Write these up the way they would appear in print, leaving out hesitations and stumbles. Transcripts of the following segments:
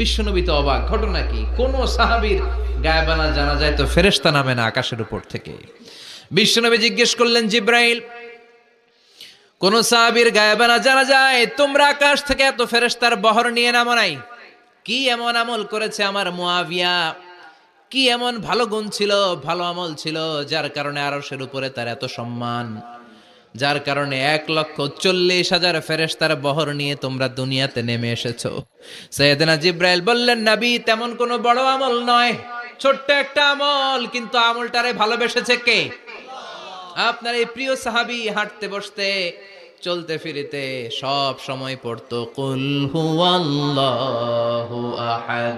বিশ্বনবী তো অবাক, ঘটনা কি? কোন সাহাবীর গায়েবানা জানা যায় তো ফেরেশতা নামে না আকাশের উপর থেকে। বিশ্বনবী জিজ্ঞেস করলেন, জিব্রাইল, কোন সাহাবীর গায়েবানা জানা যায় তোমরা আকাশ থেকে এত ফেরেশতার বহর নিয়ে নামো নাই? কি এমন আমল করেছে আমার মুয়াবিয়া, কি এমন ভালো গুণ ছিল, ভালো আমল ছিল, যার কারণে আরশের উপরে তার এত সম্মান, যার কারণে 1,40,000 ফেরেশতার বহর নিয়ে তোমরা দুনিয়াতে নেমে এসেছো? সাইয়েদনা জিব্রাইল বললেন, নবী, তেমন কোনো বড় আমল নয়, ছোট্ট একটা আমল, কিন্তু আমলটারে ভালোবেসেছে কে? আপনার এই প্রিয় সাহাবী হাঁটতে বসতে চলতে ফিরিতে সব সময় পড়তো কুল হুয়াল্লাহু আহাদ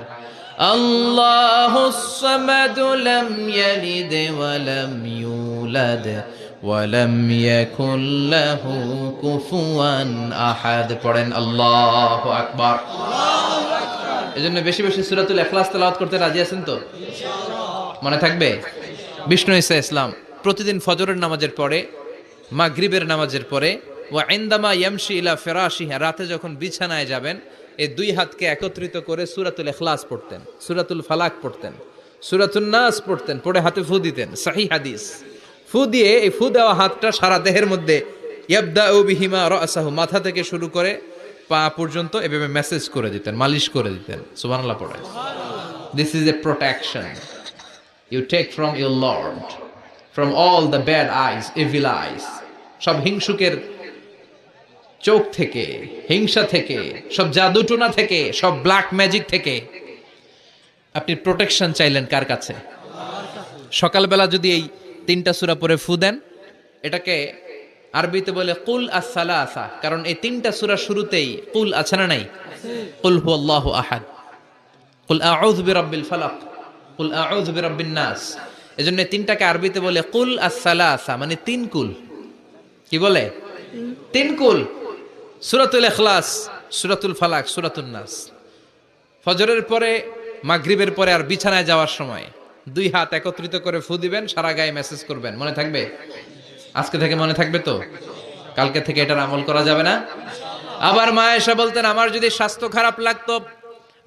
আল্লাহুস সামাদ লাম ইয়ালিদ ওয়া লাম ইউলাদ ওয়া লাম ইয়াকুল লাহু কুফুয়ান আহাদ। পড়েন আল্লাহু আকবার। এজন্য বেশি বেশি সূরাতুল ইখলাস তেলাওয়াত করতে রাজি আছেন তো? ইনশাআল্লাহ। মনে থাকবে? বিষ্ণু ঈসা ইসলাম প্রতিদিন ফজরের নামাজের পরে, মাগরিবের নামাজের পরে, ওয়া ইনদামা ইয়ামশি ইলা ফিরাশিহি, রাতে যখন বিছানায় যাবেন, এই দুই হাতকে একত্রিত করে সূরাতুল ইখলাস পড়তেন, সূরাতুল ফালাক পড়তেন, সূরাতুন নাস পড়তেন, পড়ে হাতে ফু দিতেন। সহিহ হাদিস। ফু দিয়ে এই ফু দেওয়া হাতটা সারা দেহের মধ্যে ইয়াবদাউ বিহিমা রাসাহু, মাথা থেকে শুরু করে পা পর্যন্ত এভাবে মেসেজ করে দিতেন, মালিশ করে দিতেন। সুবহানাল্লাহ পড়েন। This is a protection you take from your Lord, from all the bad eyes, evil eyes, সব হিংসুকের চোখ থেকে, হিংসা থেকে, সব জাদুটোনা থেকে, সব ব্ল্যাক ম্যাজিক থেকে আপনি প্রোটেকশন চাইলেন কার কাছে? সকালবেলা যদি এই 3টা সূরা পড়ে ফু দেন, এটাকে আরবিতে বলে কুল আস-সালাসা, কারণ এই 3টা সূরা শুরুতেই কুল আছে না নাই? কুল হুয়াল্লাহু আহাদ, কুল আউযু বিরাব্বিল ফালাক, কুল আউযু বিরাব্বিন নাস। এজন্য 3টাকে আরবিতে বলে কুল আস-সালাসা, মানে 3 কুল। কি বলে? 3 কুল। সূরাতুল ইখলাস, সূরাতুল ফালাক, সূরাতুন নাস। ফজরের পরে, মাগরিবের পরে আর বিছানায় যাওয়ার সময় 2 হাত একত্রিত করে ফু দিবেন, সারা গায়ে মেসেজ করবেন। মনে থাকবে? আজকে থেকে মনে থাকবে তো? কালকে থেকে এটার আমল করা যাবে না? আবার মা এসে বলতেন, আমার যদি স্বাস্থ্য খারাপ লাগতো,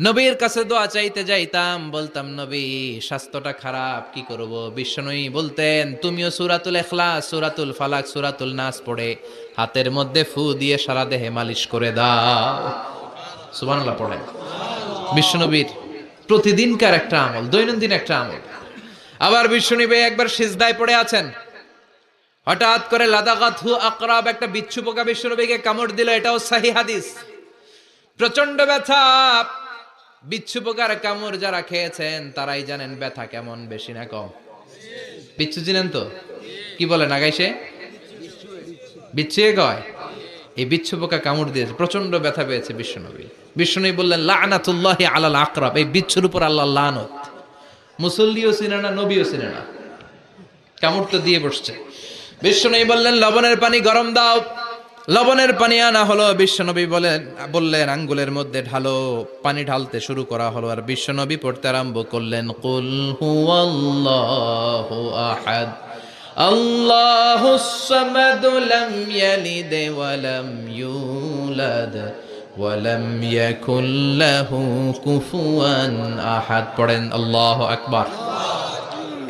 নবীর কাছে দোয়া চাইতে যাইতাম, বলতাম, নবী স্বাস্থ্যটা খারাপ, কি করব? বিশ্বনবী বলতেন, তুমিও সূরাতুল ইখলাস, সূরাতুল ফালাক, সূরাতুল নাস পড়ে হাতের মধ্যে ফু দিয়ে সারা দেহে মালিশ করে দাও। সুবহানাল্লাহ পড়েন। বিশ্বনবীর প্রতিদিনকার একটা আমল, দৈনন্দিন একটা আমল। আবার বিশ্বনবী একবার সিজদায় পড়ে আছেন, হঠাৎ করে লাদাগাতহু আকরাব, একটা বিচ্ছু পোকা বিশ্বনবীকে কামড় দিল। এটাও সহিহ হাদিস। প্রচন্ড ব্যথা। বিচ্ছু পোকার কামড় যারা খেয়েছেন তারাই জানেন ব্যথা কেমন, বেশি না কম? বিচ্ছু চিনেন তো? কি বলেন আগাইছে? বিচ্ছু কয়। এই বিচ্ছু পোকা কামড় দিয়েছে, প্রচন্ড ব্যথা পেয়েছে বিশ্বনবী। বিশ্বনবী বললেন, লানাতুল্লাহি আলাল আকরাব, এই বিচ্ছুর উপর আল্লাহর লানত। মুসল্লিও চিনে না, নবীও চিনে না, কামড় তো দিয়ে বসছে। বিশ্বনবী বললেন, লবণের পানি গরম দাও। লবণের পানি আনা হলো। বিশ্বনবী বললেন, আঙ্গুলের মধ্যে ঢালো। পানি ঢালতে শুরু করা হলো, আর বিশ্বনবী পড়তে আরম্ভ করলেন, কুল হুয়াল্লাহু আহাদ আল্লাহুস সামাদ লাম ইয়ালিদ ওয়া লাম ইউলাদ ওয়া লাম ইয়াকুল লাহু কুফুয়ান আহাদ। পড়েন আল্লাহু আকবার।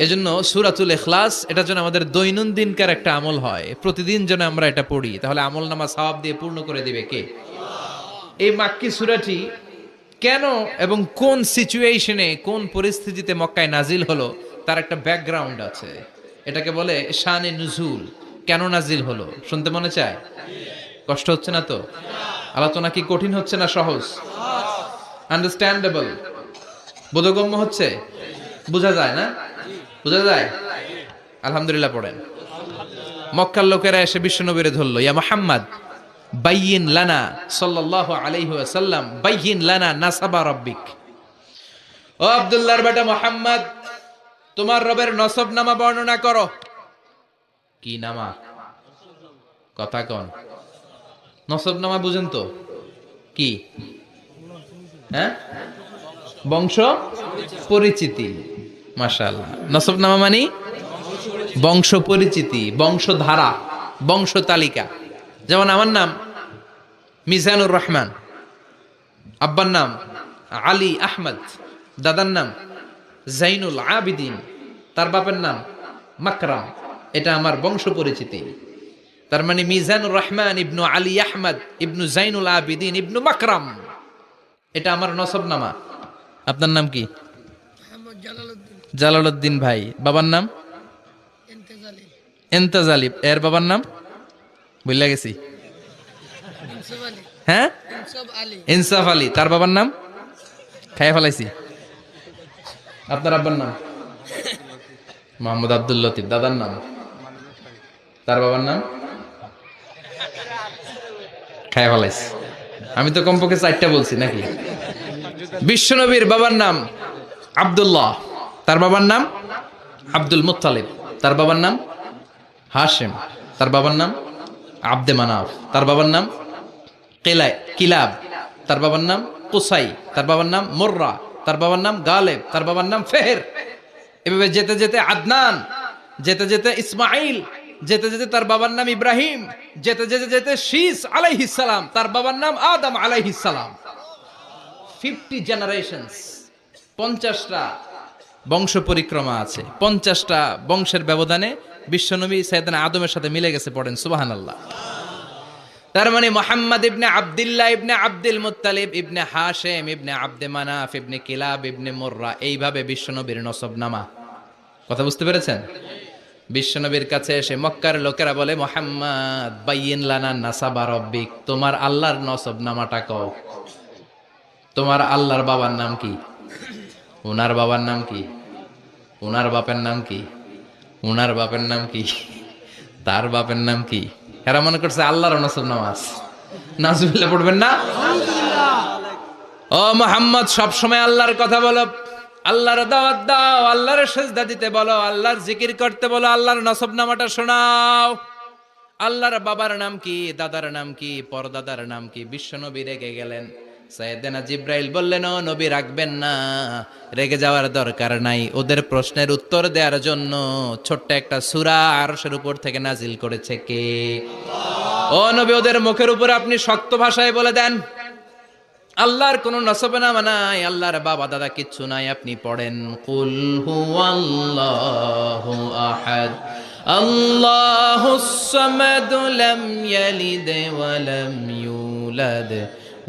এজন্য সূরাতুল ইখলাস, এটা যেন আমাদের দৈনন্দিনকার একটা আমল হয়, প্রতিদিন যেন আমরা এটা পড়ি, তাহলে আমল নামা সওয়াব দিয়ে পূর্ণ করে দিবে কে? এই মাক্কি সূরাটি কেন এবং কোন সিচুয়েশনে, কোন পরিস্থিতিতে মক্কায় নাজিল হলো, তার একটা ব্যাকগ্রাউন্ড আছে। এটাকে বলে শানে নুজুল। কেন নাজিল হলো শুনতে মনে চায়? কষ্ট হচ্ছে না তো? আলোচনা কি কঠিন হচ্ছে না সহজ? আন্ডারস্ট্যান্ডেবল, বোধগম্য হচ্ছে? বোঝা যায় না? বোঝা যায়? আলহামদুলিল্লাহ পড়েন। মক্কার লোকেরা এসে বিশ্বনবীরে ধরলো, ইয়া মুহাম্মদ বাইয়িন লানা সাল্লাল্লাহু আলাইহি ওয়াসাল্লাম, বাইয়িন লানা নাসাবা রাব্বিক। ও আব্দুল্লাহর বেটা মুহাম্মদ, তোমার রবের নসব নামা বর্ণনা করো। কি নামা? কথা কন। নসব নামা বুঝেন তো? কি? হ্যাঁ, বংশ পরিচিতি। মাশাআল্লাহ। নসব নামা মানে বংশ পরিচিতি, বংশধারা, বংশ তালিকা। যেমন আমার নাম মিজানুর রহমান, আব্বার নাম আলী আহমদ, দাদার নাম জাইনুল আবিদিন, তার বাপের নাম মাকরাম। এটা আমার বংশ পরিচিতি। তার মানে মিজানুর রহমান ইবনু আলী আহমদ ইবনু জাইনুল আবিদিন ইবনু মাকরাম, এটা আমার নসবনামা। আপনার নাম কি? জালালউদ্দিন ভাই। বাবার নাম এন্তাজালিব। এর বাবার নাম ভুলে গেছি। হ্যাঁ, ইনসাফ আলী। তার বাবার নাম খাইয়া ফেলাইছি। আপনার আব্বার নাম মোহাম্মদ আব্দুল লতিফ। দাদার নাম, তার বাবার নাম খাইয়া ফেলাইছি। আমি তো কমপক্ষে 4টা বলছি নাকি? বিশ্বনবীর বাবার নাম আব্দুল্লাহ, তার বাবার নাম আব্দুল মুত্তালিব, তার বাবার নাম হাশিম, তার বাবার নাম আব্দে মানাফ, তার বাবার নাম কিলাব, তার বাবার নাম কুসাই, তার বাবার নাম মুররা, তার বাবার নাম গালেব, তার বাবার নাম ফেহের। এভাবে যেতে যেতে আদনান, যেতে যেতে ইসমাইল, যেতে যেতে তার বাবার নাম ইব্রাহিম, যেতে যেতে যেতে শীস আলাইহিস সালাম, তার বাবার নাম আদম আলাইহিস সালাম। 50 জেনারেশনস, 50টা বংশ পরিক্রমা আছে। 50টা বংশের ব্যবধানে বিশ্বনবী সাইয়েদনা আদমের সাথে মিলে গেছে। পড়েন সুবহানাল্লাহ। তার মানে মুহাম্মদ ইবনে আব্দুল্লাহ ইবনে আব্দুল মুত্তালিব ইবনে হাশিম ইবনে আব্দে মানাফ ইবনে কিলাব ইবনে মুররা, এইভাবে বিশ্বনবীর নসবনামা। কথা বুঝতে পেরেছেন? বিশ্বনবীর কাছে এসে মক্কার লোকেরা বলে, মুহাম্মদ বাইয়িন লানা নাসাবা রাব্বিক, তোমার আল্লাহর নসবনামাটা কও। তোমার আল্লাহর বাবার নাম কি? ওনার বাবার নাম কি? ওনার বাপের নাম কি? ওনার বাপের নাম কি? তার বাপের নাম কি? এরা মনে করছে আল্লাহর নসবনামা আছে। নাজুবিল্লাহ পড়বেন না? ও মুহাম্মদ, সবসময় আল্লাহর কথা বলো, আল্লাহর দাওয়াত দাও, আল্লাহর সিজদা দিতে বলো, আল্লাহর জিকির করতে বলো, আল্লাহর নসবনামাটা শোনাও। আল্লাহর বাবার নাম কি? দাদার নাম কি? পরদাদার নাম কি? বিশ্বনবী রেগে গেলেন। সাইয়েদনা জিব্রাইল বললেন, ও নবী রাখবেন না, রেগে যাওয়ার দরকার নাই। ওদের প্রশ্নের উত্তর দেওয়ার জন্য ছোট্ট একটা সূরা আরশের উপর থেকে নাজিল করেছে কে? ও নবী, ওদের মুখের উপরে আপনি শক্ত ভাষায় বলে দেন, আল্লাহর কোনো নসবনামা নাই, আল্লাহর বাবা দাদা কিচ্ছু নাই। আপনি পড়েন, কুল হুয়াল্লাহু আহাদ আল্লাহুস সামাদ লাম ইয়ালিদ ওয়া লাম ইউলাদ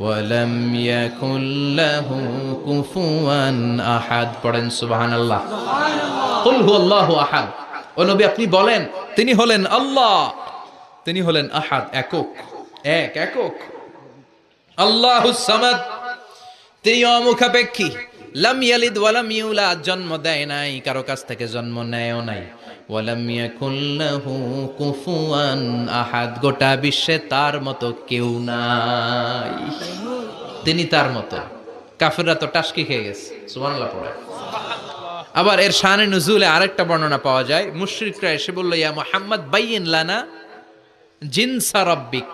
ওয়া লাম ইয়াকুল লাহু কুফুয়ান আহাদ। পড়েন সুবহানাল্লাহ। কুল হুয়াল্লাহু আহাদ। ও নবী, আপনি বলেন, তিনি হলেন আল্লাহ, তিনি হলেন আহাদ, একক, একক। আল্লাহুস সামাদ, তিনি অমুখাপেক্ষী। লাম ইয়ালিদ ওয়া লাম ইউলাদ, জন্ম দেয় নাই, কারো কাছ থেকে জন্ম নেয়ও নাই। ওয়া লাম ইয়াকুল লাহু কুফুয়ান আহাদ, গোটা বিশ্বে তার মতো কেউ নাই, তিনি তার মতো। কাফেররা তো টাসকি খেয়ে গেছে। সুবহানাল্লাহ পড়ে। আবার এর শানে নুজুলে আরেকটা বর্ণনা পাওয়া যায়। মুশরিকরা এসে বলল, ইয়া মুহাম্মদ বাইয়িন লানা জিনসা রাব্বিক,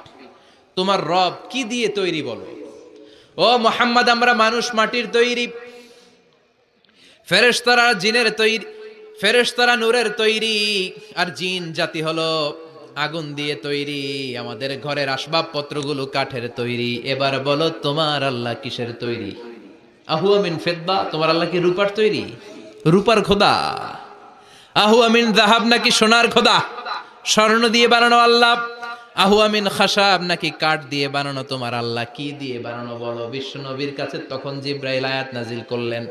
তোমার রব কি দিয়ে তৈরি বলো। ও মুহাম্মদ, আমরা মানুষ মাটির তৈরি, ফেরেশতারা জিনের তৈরি, ফেরেশতারা নূরের তৈরি, আর জিন জাতি হলো আগুন দিয়ে তৈরি। আমাদের ঘরের আসবাবপত্রগুলো কাঠের তৈরি। এবার বলো, তোমার আল্লাহ কিসের তৈরি? আহুয়া মিন ফিদ্দা, তোমার আল্লাহ কি রূপার তৈরি? রূপার খোদা? আহুয়া মিন যাহাব, নাকি সোনার খোদা, স্বর্ণ দিয়ে বানানো আল্লাহ? আহুয়া মিন খাশাব, নাকি কাঠ দিয়ে বানানো তোমার আল্লাহ? কি দিয়ে বানানো বলো। বিশ্বনবীর কাছে তখন জিব্রাইল আয়াত নাজিল করলেন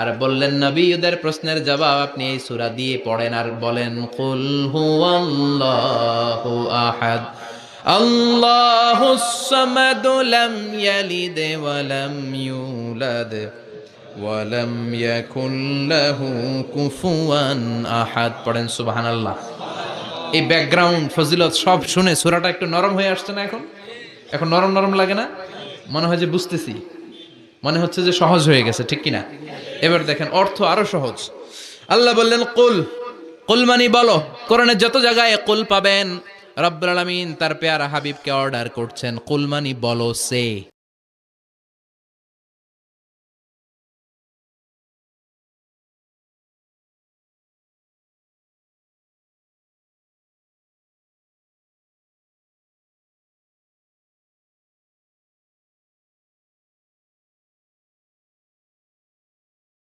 আর বললেন, নবী, ওদের প্রশ্নের জবাব আপনি এই সূরা দিয়ে পড়েন আর বলেন, কুল হুয়াল্লাহু আহাদ আল্লাহুস সামাদ লাম ইয়ালিদ ওয়া লাম ইউলাদ ওয়া লাম ইয়াকুল লাহু কুফুয়ান আহাদ। পড়েন সুবহানাল্লাহ। এই ব্যাকগ্রাউন্ড ফজিলত সব শুনে সূরাটা একটু নরম হয়ে আসছে না? এখন নরম নরম লাগে না? মনে হয় যে বুঝতেছি, মনে হচ্ছে যে সহজ হয়ে গেছে, ঠিক কিনা? এবার দেখেন অর্থ আরো সহজ। আল্লাহ বললেন কুল, কুল মানে বলো। কোরআনের যত জায়গায় কুল পাবেন, রব্বুল আলামিন তার পেয়ারা হাবিবকে অর্ডার করছেন, কুল মানে বলো, সে